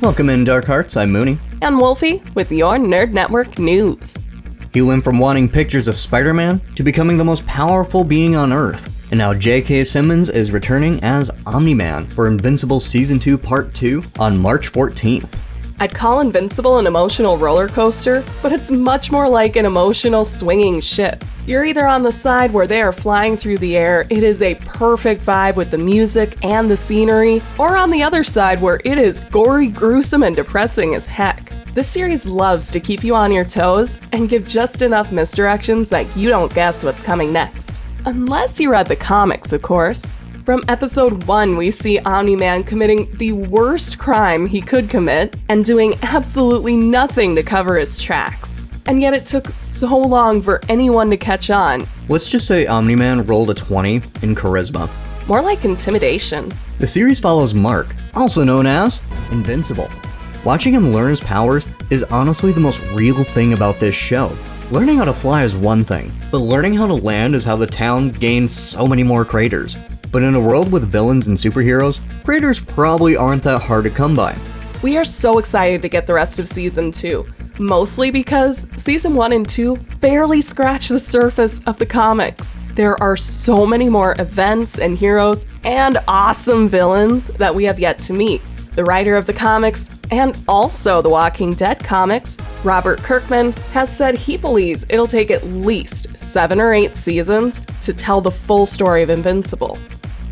Welcome in, Dark Hearts. I'm Mooney. And Wolfie with your Nerd Network news. He went from wanting pictures of Spider-Man to becoming the most powerful being on Earth. And now J.K. Simmons is returning as Omni-Man for Invincible Season 2 Part 2 on March 14th. I'd call Invincible an emotional roller coaster, but it's much more like an emotional swinging ship. You're either on the side where they are flying through the air, it is a perfect vibe with the music and the scenery, or on the other side where it is gory, gruesome, and depressing as heck. This series loves to keep you on your toes and give just enough misdirections that you don't guess what's coming next. Unless you read the comics, of course. From episode 1, we see Omni-Man committing the worst crime he could commit and doing absolutely nothing to cover his tracks. And yet it took so long for anyone to catch on. Let's just say Omni-Man rolled a 20 in charisma. More like intimidation. The series follows Mark, also known as Invincible. Watching him learn his powers is honestly the most real thing about this show. Learning how to fly is one thing, but learning how to land is how the town gained so many more craters. But in a world with villains and superheroes, craters probably aren't that hard to come by. We are so excited to get the rest of Season 2, mostly because Season 1 and 2 barely scratch the surface of the comics. There are so many more events and heroes and awesome villains that we have yet to meet. The writer of the comics, and also the Walking Dead comics, Robert Kirkman, has said he believes it'll take at least 7 or 8 seasons to tell the full story of Invincible.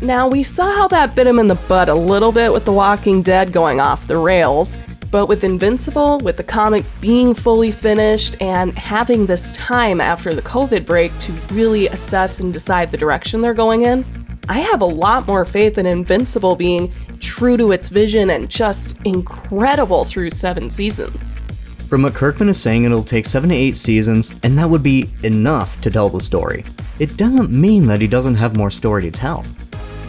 Now, we saw how that bit him in the butt a little bit with The Walking Dead going off the rails, but with Invincible, with the comic being fully finished and having this time after the COVID break to really assess and decide the direction they're going in, I have a lot more faith in Invincible being true to its vision and just incredible through 7 seasons. From what Kirkman is saying, it'll take 7 to 8 seasons, and that would be enough to tell the story. It doesn't mean that he doesn't have more story to tell.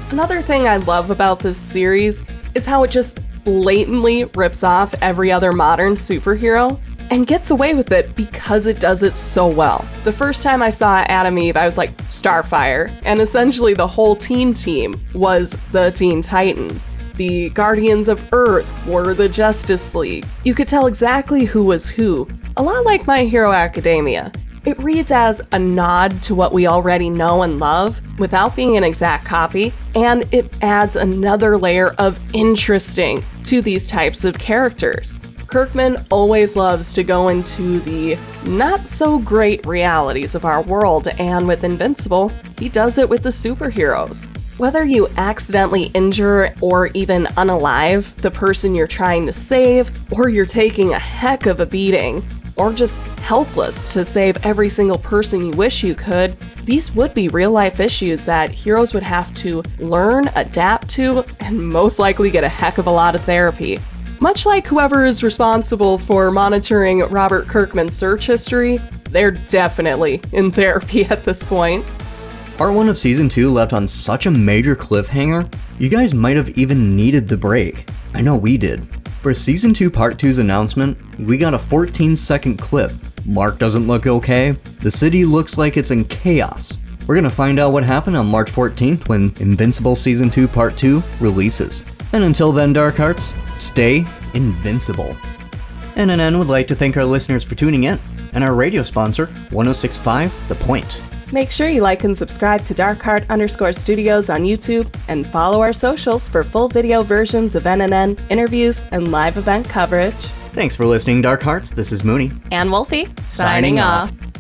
Another thing I love about this series is how it just blatantly rips off every other modern superhero and gets away with it because it does it so well. The first time I saw Adam Eve, I was like, Starfire, and essentially the whole teen team was the Teen Titans. The Guardians of Earth were the Justice League. You could tell exactly who was who, a lot like My Hero Academia. It reads as a nod to what we already know and love, without being an exact copy, and it adds another layer of interesting to these types of characters. Kirkman always loves to go into the not-so-great realities of our world, and with Invincible, he does it with the superheroes. Whether you accidentally injure or even unalive the person you're trying to save, or you're taking a heck of a beating, or just helpless to save every single person you wish you could, these would be real-life issues that heroes would have to learn, adapt to, and most likely get a heck of a lot of therapy. Much like whoever is responsible for monitoring Robert Kirkman's search history, they're definitely in therapy at this point. Part 1 of Season 2 left on such a major cliffhanger, you guys might have even needed the break. I know we did. For Season 2 Part 2's announcement, we got a 14-second clip. Mark doesn't look okay. The city looks like it's in chaos. We're gonna find out what happened on March 14th when Invincible Season 2 Part 2 releases. And until then, Dark Hearts, stay invincible. NNN would like to thank our listeners for tuning in, and our radio sponsor, 106.5 The Point. Make sure you like and subscribe to darkheart_studios on YouTube, and follow our socials for full video versions of NNN, interviews, and live event coverage. Thanks for listening, Dark Hearts. This is Mooney. And Wolfie, Signing off.